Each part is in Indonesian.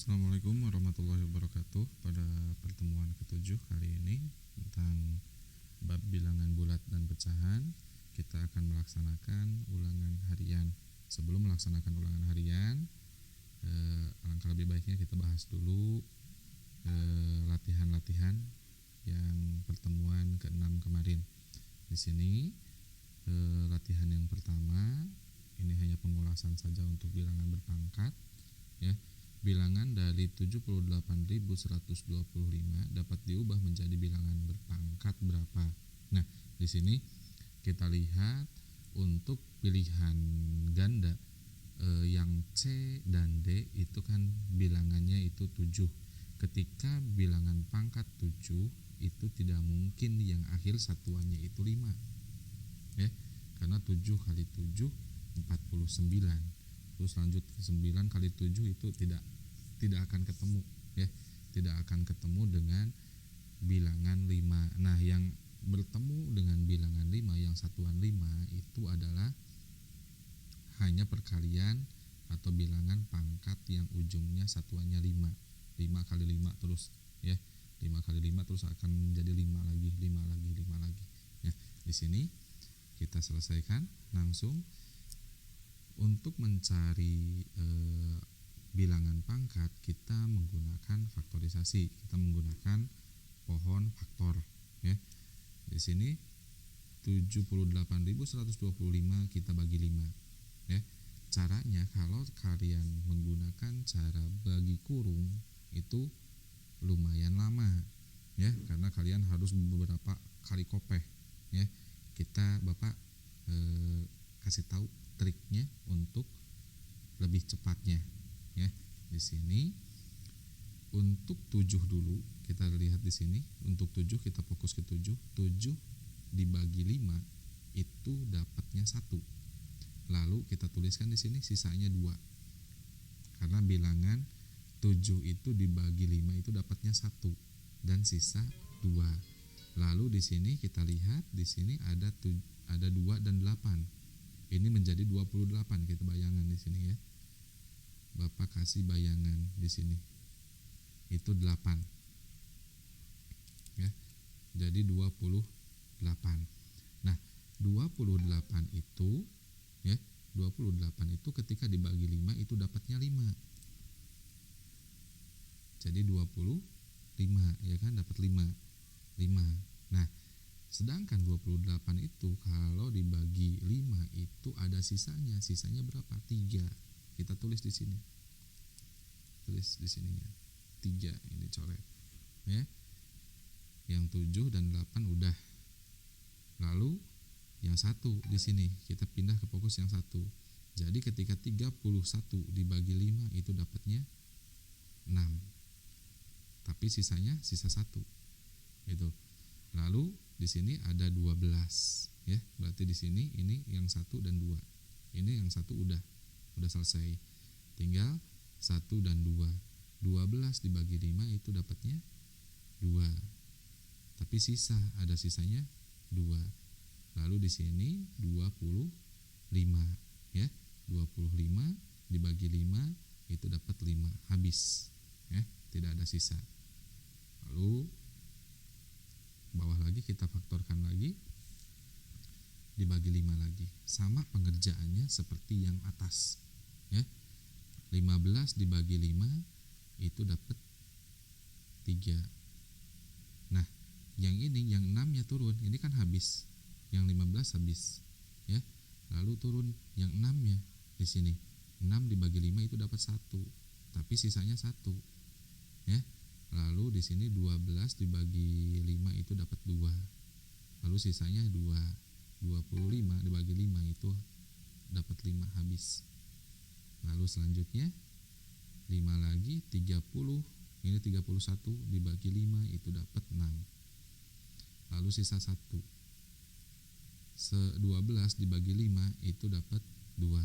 Assalamualaikum warahmatullahi wabarakatuh. Pada pertemuan ketujuh kali ini tentang bab bilangan bulat dan pecahan, kita akan melaksanakan ulangan harian. Sebelum melaksanakan ulangan harian, alangkah lebih baiknya kita bahas dulu latihan-latihan yang pertemuan ke-6 kemarin. Di sini latihan yang pertama ini hanya pengulasan saja untuk bilangan berpangkat, ya. Bilangan dari 78.125 dapat diubah menjadi bilangan berpangkat berapa? Nah, di sini kita lihat untuk pilihan ganda yang C dan D itu kan bilangannya itu 7. Ketika bilangan pangkat 7 itu tidak mungkin yang akhir satuannya itu 5. Ya, karena 7 kali 7 49. Terus lanjut ke 9 kali 7 itu tidak akan ketemu, ya. Tidak akan ketemu dengan bilangan 5. Nah, yang bertemu dengan bilangan 5 yang satuan 5 itu adalah hanya perkalian atau bilangan pangkat yang ujungnya satuannya 5. 5 kali 5 terus, ya. 5 kali 5 terus akan menjadi 5 lagi, 5 lagi, 5 lagi. Ya, di sini kita selesaikan langsung. Untuk mencari bilangan pangkat kita menggunakan faktorisasi, kita menggunakan pohon faktor, ya. Di sini 78.125 kita bagi 5, ya. Caranya kalau kalian menggunakan cara bagi kurung itu lumayan lama, ya, karena kalian harus beberapa kali kopeh, ya. Bapak kasih tahu triknya untuk lebih cepatnya, ya. Di sini untuk 7 dulu kita lihat di sini. Untuk 7 kita fokus ke 7. 7 dibagi 5 itu dapatnya 1. Lalu kita tuliskan di sini sisanya 2. Karena bilangan 7 itu dibagi 5 itu dapatnya 1 dan sisa 2. Lalu di sini kita lihat di sini ada 2 dan 8. Ini menjadi 28, kita bayangan di sini, ya. Bapak kasih bayangan di sini. Itu 8. Ya. Jadi 28. Nah, 28 itu, ya, 28 itu ketika dibagi 5 itu dapatnya 5. Jadi 25, ya kan, dapat 5. Nah, sedangkan 28 itu kalau dibagi 5 itu ada sisanya berapa? 3. Kita tulis di sini. Tulis di sininya. 3 ini coret. Ya. Yang 7 dan 8 udah. Lalu yang 1 di sini kita pindah ke fokus yang 1. Jadi ketika 31 dibagi 5 itu dapatnya 6. Tapi sisanya sisa 1. Gitu. Lalu di sini ada 12, ya. Berarti di sini ini yang 1 dan 2. Ini yang 1 udah selesai. Tinggal 1 dan 2. 12 dibagi 5 itu dapatnya 2. Tapi ada sisanya 2. Lalu di sini 25, ya. 25 dibagi 5 itu dapat 5, habis, ya. Tidak ada sisa. Lalu bawah lagi kita faktorkan lagi, dibagi 5 lagi. Sama pengerjaannya seperti yang atas, ya. 15 dibagi 5 itu dapat 3. Nah, yang ini yang 6-nya turun, ini kan habis. Yang 15 habis, ya. Lalu turun yang 6-nya di sini. 6 dibagi 5 itu dapat 1. Tapi sisanya 1, ya. Lalu di sini 12 dibagi 5 itu dapat 2. Lalu sisanya 2. 25 dibagi 5 itu dapat 5, habis. Lalu selanjutnya 5 lagi 30. Ini 31 dibagi 5 itu dapat 6. Lalu sisa 1. 12 dibagi 5 itu dapat 2.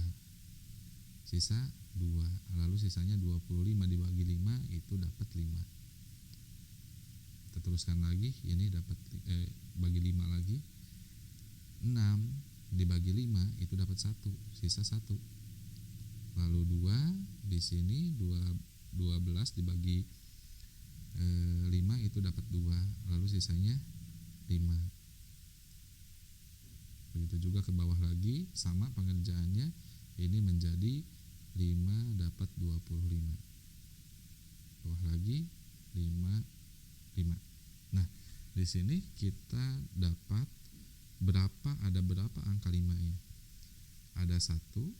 Sisa 2. Lalu sisanya 25 dibagi 5 itu dapat 5. Kita teruskan lagi, ini dapat bagi 5 lagi. 6 dibagi 5 itu dapat 1, sisa 1. Lalu 2 di sini 12 13 dibagi 5 itu dapat 2, lalu sisanya 5. Begitu juga ke bawah lagi, sama pengerjaannya, ini menjadi 5 dapat 25. Bawah lagi 5, 5. Nah, di sini kita dapat ada berapa angka 5-nya? Ada 1,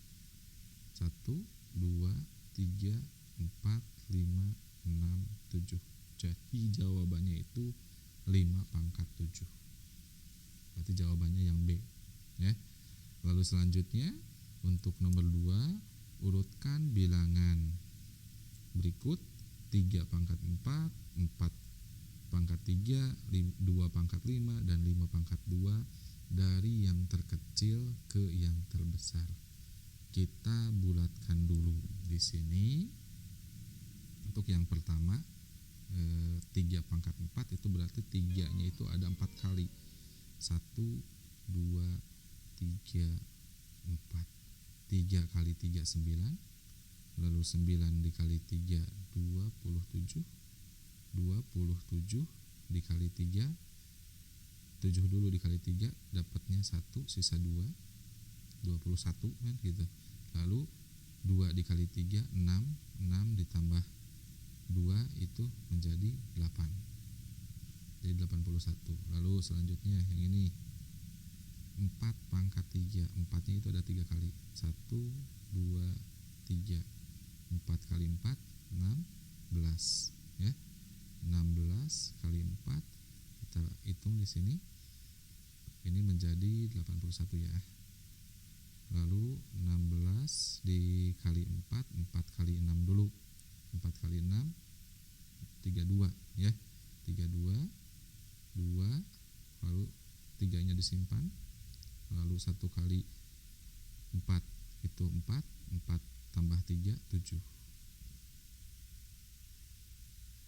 2, 3, 4, 5, 6, 7. Jadi jawabannya itu 5 pangkat 7. Berarti jawabannya yang B, ya. Lalu selanjutnya untuk nomor 2, urutkan bilangan berikut 3 pangkat 4, 4 pangkat 3, 2 pangkat 5, dan 5 pangkat 2 dari yang terkecil ke yang terbesar. Kita bulatkan dulu di sini. Untuk yang pertama 3 pangkat 4 itu berarti 3-nya itu ada 4 kali. 1, 2, 3, 4. 3 kali 3 9. Lalu 9 dikali 3 27. 27 dikali 3, 7 dulu dikali 3 dapatnya 1, sisa 2, 21 kan gitu. Lalu 2 dikali 3 6, 6 ditambah 2 itu menjadi 8. Jadi 81. Lalu selanjutnya yang ini 4 pangkat 3. 4-nya itu ada 3 kali. 1, 2, 3. 4 kali 4 16, ya. 16 kali 4 kita hitung di sini. Ini menjadi 81 ya. Lalu 16 dikali 4, 4 kali 6 dulu. 4 kali 6 32 ya. 32 2, lalu 3-nya disimpan. Lalu 1 kali 4 itu 4, 4 tambah 3 7.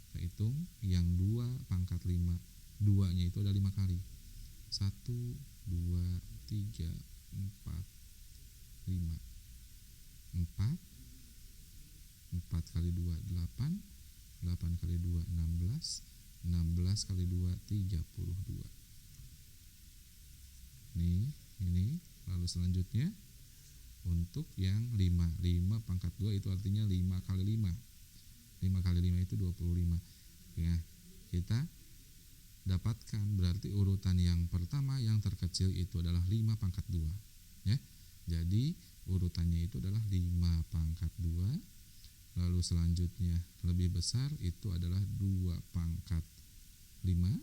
Kita hitung yang 2 pangkat 5, 2-nya itu ada 5 kali. 1, 2, 3, 4, 5. 4 kali 2 8, 8 kali 2 16, 16 kali 2 32. Ini lalu selanjutnya untuk yang 5 pangkat 2 itu artinya 5 kali 5. 5 kali 5 itu 25. Ya, kita dapatkan berarti urutan yang pertama yang terkecil itu adalah 5 pangkat 2, ya. Jadi urutannya itu adalah 5 pangkat 2. Lalu selanjutnya lebih besar itu adalah 2 pangkat 5.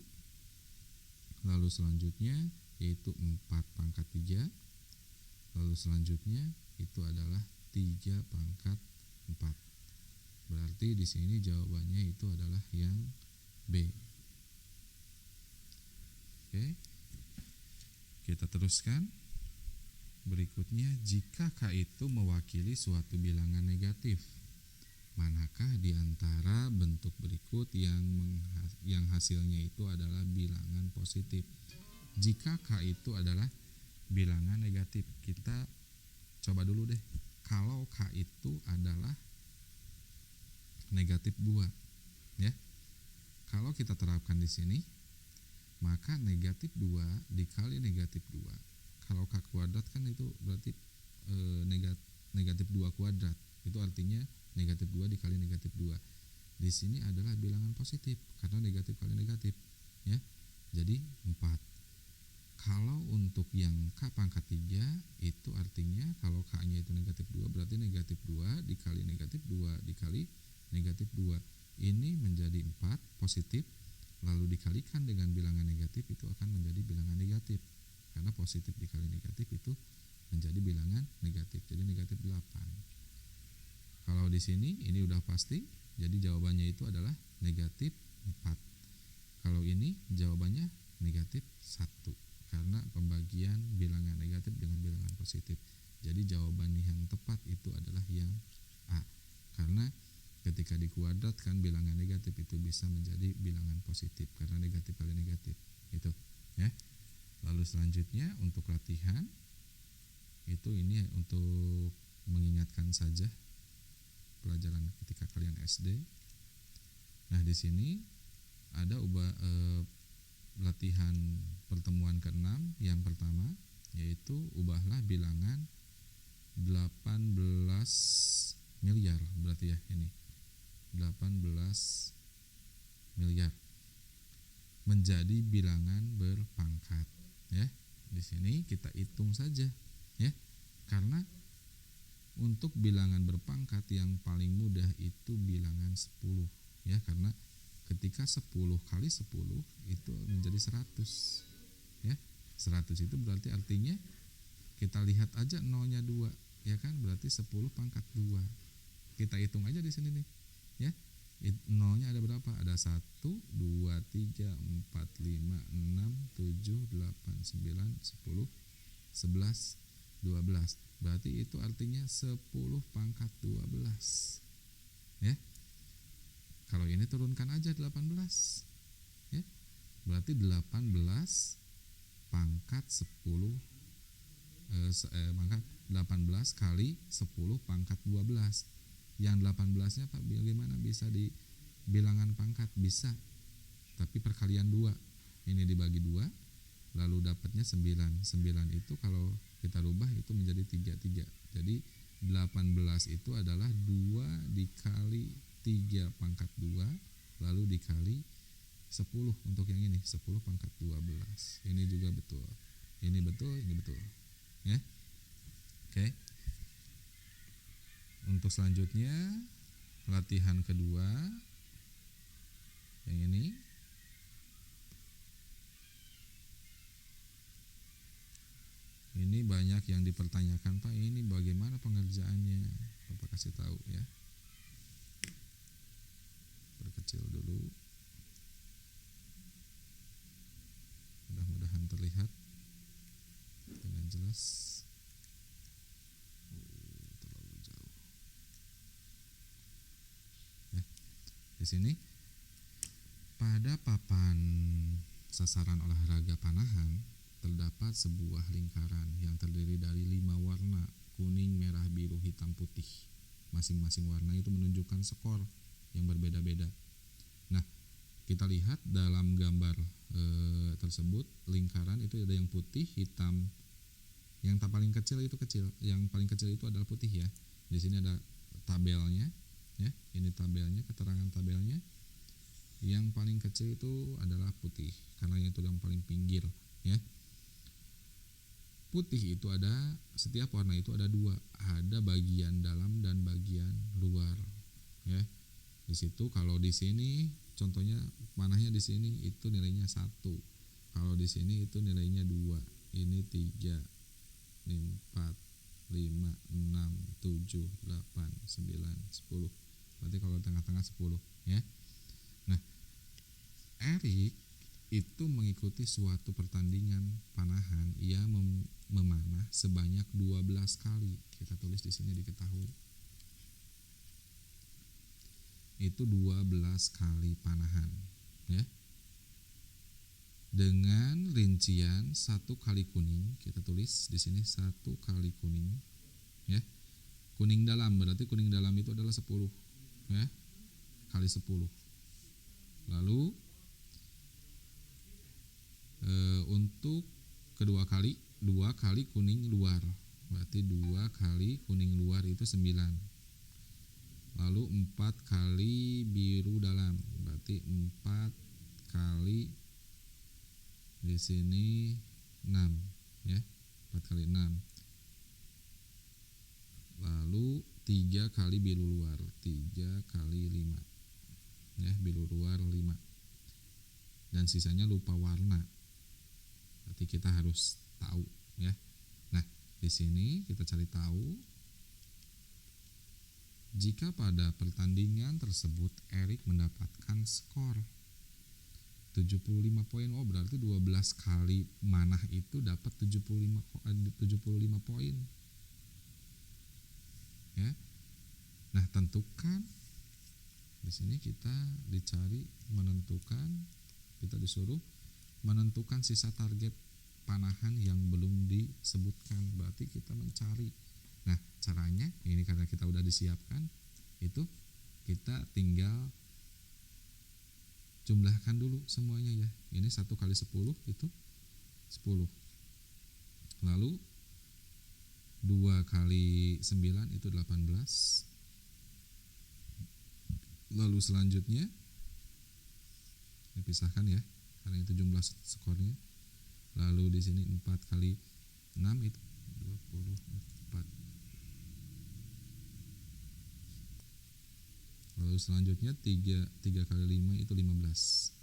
Lalu selanjutnya yaitu 4 pangkat 3. Lalu selanjutnya itu adalah 3 pangkat 4. Berarti di sini jawabannya itu adalah yang B. Oke. Kita teruskan. Berikutnya, jika K itu mewakili suatu bilangan negatif, manakah di antara bentuk berikut yang hasilnya itu adalah bilangan positif? Jika K itu adalah bilangan negatif, kita coba dulu deh. Kalau K itu adalah negatif 2, ya. Kalau kita terapkan di sini, maka negatif 2 dikali negatif 2. Kalau K kuadrat kan itu berarti negatif 2 kuadrat. Itu artinya negatif 2 dikali negatif 2. Di sini adalah bilangan positif karena negatif kali negatif, ya. Jadi 4. Kalau untuk yang K pangkat 3 itu artinya kalau K-nya itu negatif 2 berarti negatif 2 dikali negatif 2 dikali negatif 2. Ini menjadi 4 positif, lalu dikalikan dengan bilangan negatif itu akan menjadi bilangan negatif. Karena positif dikali negatif itu menjadi bilangan negatif. Jadi negatif 8. Kalau di sini ini udah pasti, jadi jawabannya itu adalah negatif 4. Kalau ini jawabannya negatif 1 karena pembagian bilangan negatif dengan bilangan positif. Jadi jawaban yang tepat itu adalah yang A. Karena ketika dikuadratkan bilangan negatif itu bisa menjadi bilangan positif karena negatif kali negatif. Itu, ya. Lalu selanjutnya untuk latihan itu ini untuk mengingatkan saja pelajaran ketika kalian SD. Nah, di sini ada latihan pertemuan ke-6 yang pertama, yaitu ubahlah bilangan 18 miliar berarti ya, ini 18 miliar menjadi bilangan berpangkat ya. Di sini kita hitung saja ya. Karena untuk bilangan berpangkat yang paling mudah itu bilangan 10 ya, karena ketika 10 kali 10 itu menjadi 100 ya. 100 itu berarti artinya kita lihat aja nolnya 2 ya kan, berarti 10 pangkat 2. Kita hitung aja di sini nih ya. Nolnya ada berapa? Ada 1, 2, 3, 4, 5, 6, 7, 8, 9, 10, 11, 12. Berarti itu artinya 10 pangkat 12 ya. Kalau ini turunkan aja 18 ya. Berarti 18 pangkat 10 pangkat 18 kali 10 pangkat 12. Yang 18-nya Pak bagaimana bisa di bilangan pangkat? Bisa, tapi perkalian 2. Ini dibagi 2 lalu dapatnya 9. 9 itu kalau kita rubah itu menjadi 33. Jadi 18 itu adalah 2 dikali 3 pangkat 2 lalu dikali 10 untuk yang ini 10 pangkat 12. Ini juga betul. Ini betul, ini betul. Ya. Oke. Untuk selanjutnya latihan kedua yang ini. Ini banyak yang dipertanyakan, Pak, ini bagaimana pengerjaannya? Bapak kasih tahu ya. Perkecil dulu. Mudah-mudahan terlihat dengan jelas. Terlalu jauh. Ya. Di sini pada papan sasaran olahraga panahan terdapat sebuah lingkaran yang terdiri dari 5 warna, kuning, merah, biru, hitam, putih. Masing-masing warna itu menunjukkan skor yang berbeda-beda. Nah, kita lihat dalam gambar tersebut, lingkaran itu ada yang putih, hitam. Yang paling kecil itu kecil, yang paling kecil itu adalah putih ya. Di sini ada tabelnya, ya. Ini tabelnya, keterangan tabelnya. Yang paling kecil itu adalah putih, karena itu yang paling pinggir, ya. Putih itu ada, setiap warna itu ada 2, ada bagian dalam dan bagian luar, ya. Di situ kalau di sini contohnya panahnya di sini itu nilainya 1. Kalau di sini itu nilainya 2. Ini 3, ini 4, 5, 6, 7, 8, 9, 10. Berarti kalau tengah-tengah 10, ya. Nah, Erik itu mengikuti suatu pertandingan panahan. Ia memanah sebanyak 12 kali. Kita tulis di sini diketahui. Itu 12 kali panahan, ya. Dengan rincian 1 kali kuning, kita tulis di sini 1 kali kuning, ya. Kuning dalam berarti kuning dalam itu adalah 10, ya. Kali 10. Lalu untuk kedua kali 2 kali kuning luar, berarti 2 kali kuning luar itu 9. Lalu 4 kali biru dalam, berarti 4 kali di sini 6, ya. 4 kali 6. Lalu 3 kali biru luar, 3 kali 5, ya, biru luar 5. Dan sisanya lupa warna. Berarti kita harus tahu, ya. Nah, di sini kita cari tahu jika pada pertandingan tersebut Erik mendapatkan skor 75 poin. Oh, berarti 12 kali manah itu dapat 75 poin. Ya. Nah, tentukan di sini kita disuruh menentukan sisa target panahan yang belum disebutkan. Berarti kita mencari. Nah, caranya ini karena kita udah disiapkan, itu kita tinggal jumlahkan dulu semuanya ya. Ini 1 kali 10 itu 10. Lalu 2 kali 9 itu 18. Lalu selanjutnya dipisahkan ya, karena itu jumlah skornya. Lalu di sini 4 kali 6 itu 24. Lalu selanjutnya 3 kali 5 itu 15.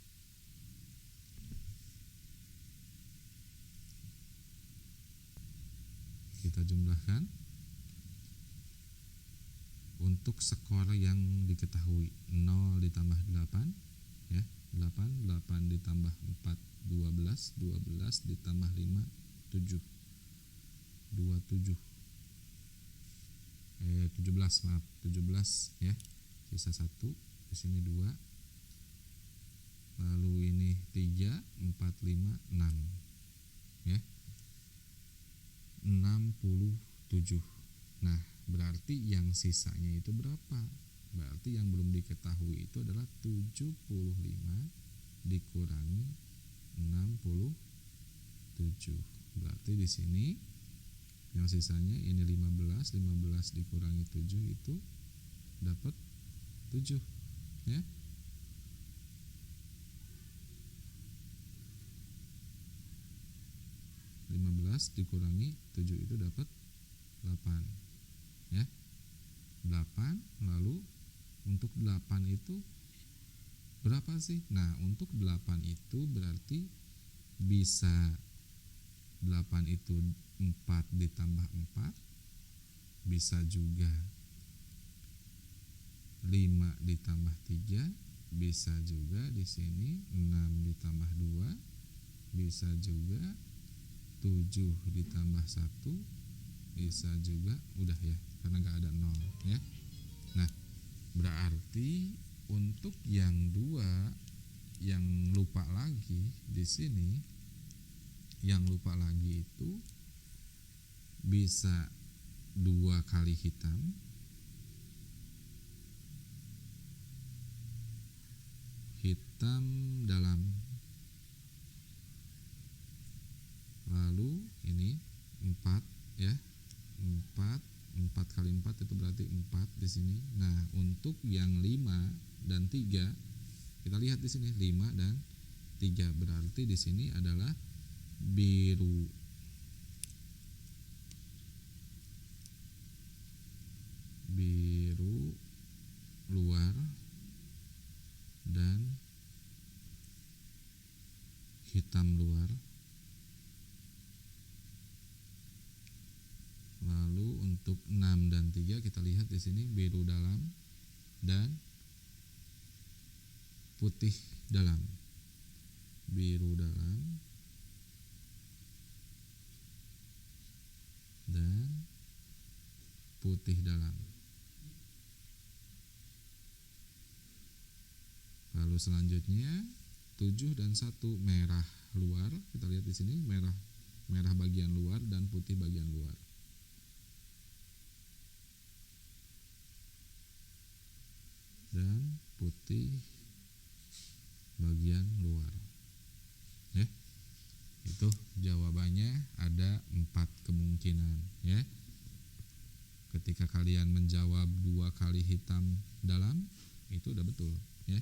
Kita jumlahkan untuk skor yang diketahui. 0 ditambah 8 ya, 8 ditambah 4 12, 12 ditambah 5 7, 27, 17 maaf, 17 ya, sisa 1, di sini 2, lalu ini 3 4 5 6 ya, 67. Nah, berarti yang sisanya itu berapa? Berarti yang belum diketahui itu adalah 75 dikurangi 67. Berarti di sini yang sisanya ini 15 dikurangi 7 itu dapat 7 ya. Dikurangi 7 itu dapat 8 ya, 8. Lalu untuk 8 itu berapa sih? Nah, untuk 8 itu berarti bisa 8 itu 4 ditambah 4, bisa juga 5 ditambah 3, bisa juga di sini 6 ditambah 2, bisa juga 7 ditambah 1, bisa juga udah ya, karena nggak ada 0 ya. Nah, berarti untuk yang 2 yang lupa lagi di sini, yang lupa lagi itu bisa 2 kali hitam dalam, lalu ini 4 ya, 4 kali 4 itu berarti 4 di sini. Nah, untuk yang 5 dan 3 kita lihat di sini 5 dan 3, berarti di sini adalah biru luar dan hitam luar. Lalu untuk 6 dan 3 kita lihat di sini biru dalam dan putih dalam. Biru dalam dan putih dalam. Lalu selanjutnya 7 dan 1 merah luar. Kita lihat di sini merah bagian luar dan putih bagian luar. Dan putih bagian luar. Ya. Itu jawabannya ada 4 kemungkinan ya. Ketika kalian menjawab 2 kali hitam dalam, itu udah betul ya.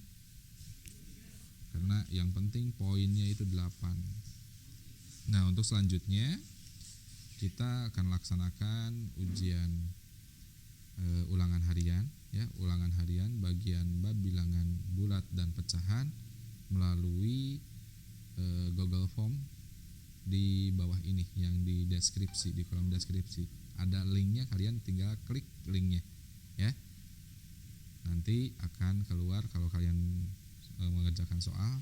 Karena yang penting poinnya itu 8. Nah, untuk selanjutnya kita akan laksanakan ujian ulangan harian ya, ulangan harian bagian bab bilangan bulat dan pecahan melalui Google Form di bawah ini yang di deskripsi, di kolom deskripsi ada linknya, kalian tinggal klik linknya ya. Nanti akan keluar kalau kalian mengerjakan soal.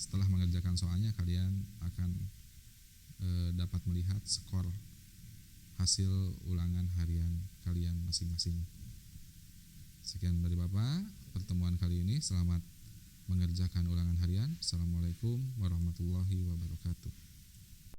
Setelah mengerjakan soalnya kalian akan dapat melihat skor hasil ulangan harian kalian masing-masing. Sekian dari Bapak pertemuan kali ini. Selamat mengerjakan ulangan harian. Assalamualaikum warahmatullahi wabarakatuh.